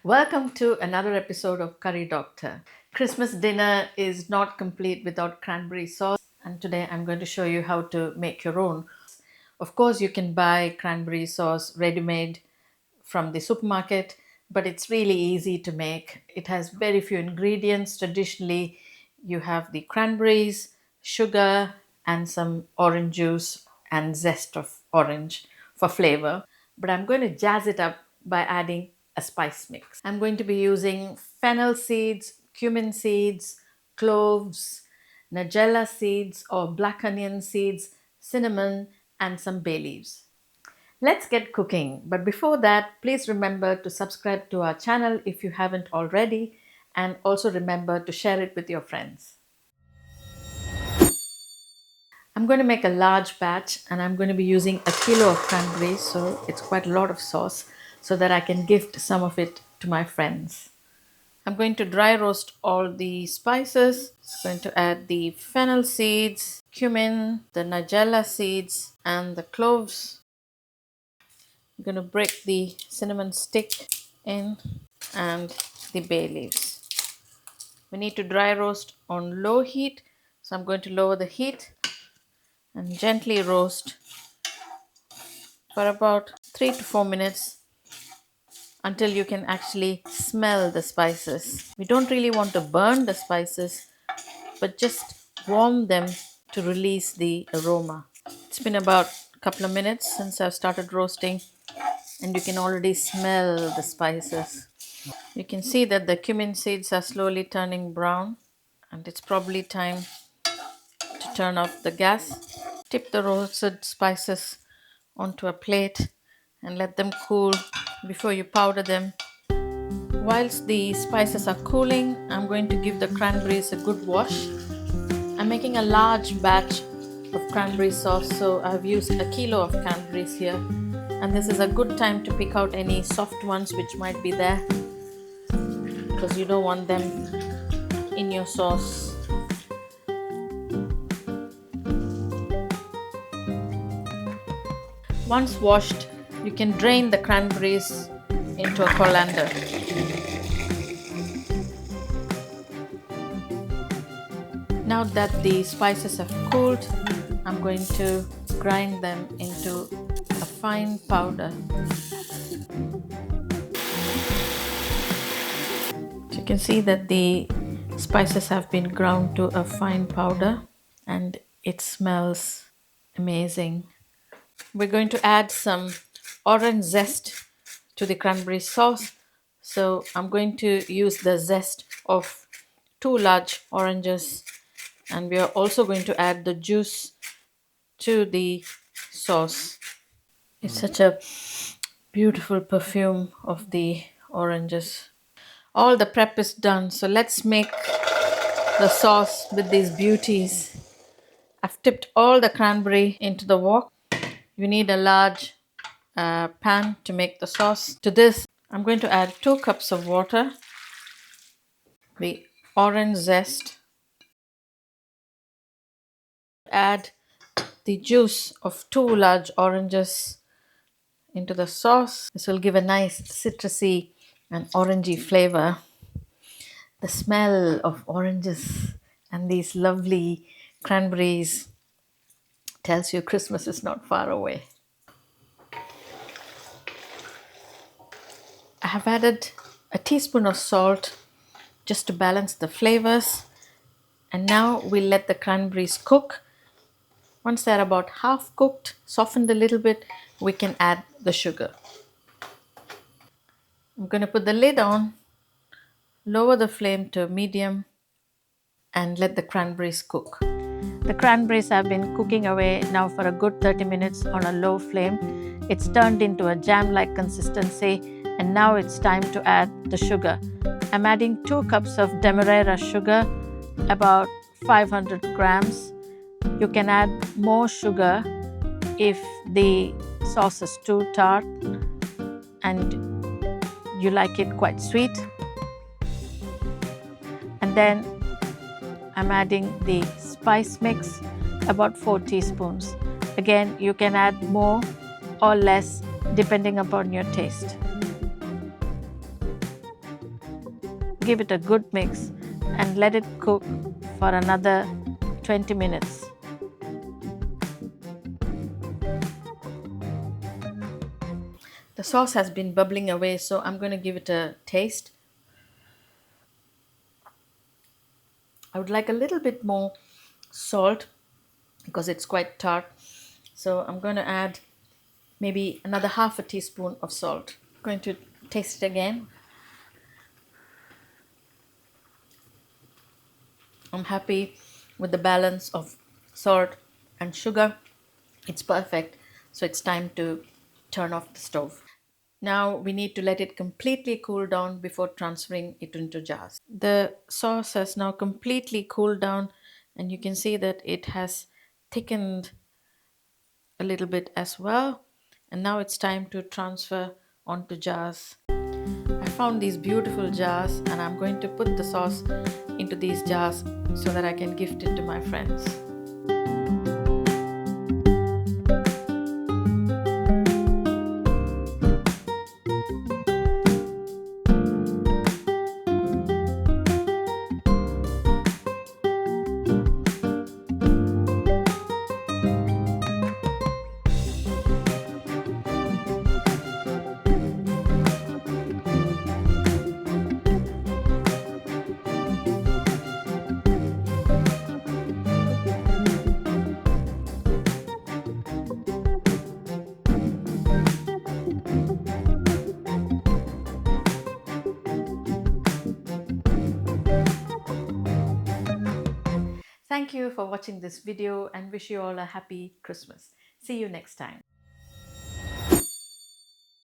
Welcome to another episode of Curry Doctor. Christmas dinner is not complete without cranberry sauce, and today I'm going to show you how to make your own. Of course, you can buy cranberry sauce ready made from the supermarket, but it's really easy to make. It has very few ingredients. Traditionally, you have the cranberries, sugar, and some orange juice and zest of orange for flavor. But I'm going to jazz it up by adding a spice mix. I'm going to be using fennel seeds, cumin seeds, cloves, Nigella seeds or black onion seeds, cinnamon, and some bay leaves. Let's get cooking. But before that, please remember to subscribe to our channel if you haven't already, and also remember to share it with your friends. I'm going to make a large batch and I'm going to be using a kilo of cranberries, so it's quite a lot of sauce so that I can gift some of it to my friends. I'm going to dry roast all the spices. I'm going to add the fennel seeds, cumin, the nigella seeds, and the cloves. I'm going to break the cinnamon stick in and the bay leaves. We need to dry roast on low heat, so I'm going to lower the heat and gently roast for about 3 to 4 minutes until you can actually smell the spices. We don't really want to burn the spices, but just warm them to release the aroma. It's been about a couple of minutes since I've started roasting, and you can already smell the spices. You can see that the cumin seeds are slowly turning brown, and it's probably time to turn off the gas. Tip the roasted spices onto a plate and let them cool before you powder them. Whilst the spices are cooling, I'm going to give the cranberries a good wash. I'm making a large batch of cranberry sauce, so I've used a kilo of cranberries here, and this is a good time to pick out any soft ones which might be there, because you don't want them in your sauce. Once washed, you can drain the cranberries into a colander. Now that the spices have cooled, I'm going to grind them into a fine powder. So you can see that the spices have been ground to a fine powder and it smells amazing. We're going to add some orange zest to the cranberry sauce. So I'm going to use the zest of 2 large oranges, and we are also going to add the juice to the sauce. It's such a beautiful perfume of the oranges. All the prep is done, so let's make the sauce with these beauties. I've tipped all the cranberry into the wok. You need a large pan to make the sauce. To this, I'm going to add 2 cups of water, the orange zest, add the juice of 2 large oranges into the sauce. This will give a nice citrusy and orangey flavor. The smell of oranges and these lovely cranberries tells you Christmas is not far away. I have added a teaspoon of salt just to balance the flavors. And now we'll let the cranberries cook. Once they're about half cooked, softened a little bit, we can add the sugar. I'm going to put the lid on, lower the flame to medium, and let the cranberries cook. The cranberries have been cooking away now for a good 30 minutes on a low flame. It's turned into a jam-like consistency, and now it's time to add the sugar. I'm adding 2 cups of Demerara sugar, about 500 grams. You can add more sugar if the sauce is too tart and you like it quite sweet. And then I'm adding the spice mix, about 4 teaspoons. Again, you can add more or less depending upon your taste. give it a good mix and let it cook for another 20 minutes. The sauce has been bubbling away, so I'm going to give it a taste. I would like a little bit more salt because it's quite tart. So I'm going to add maybe another half a teaspoon of salt. I'm going to taste it again. I'm happy with the balance of salt and sugar. It's perfect. So it's time to turn off the stove. Now we need to let it completely cool down before transferring it into jars. The sauce has now completely cooled down, and you can see that it has thickened a little bit as well. And now it's time to transfer onto jars. I found these beautiful jars, and I'm going to put the sauce into these jars so that I can gift it to my friends. Thank you for watching this video and wish you all a happy Christmas. See you next time.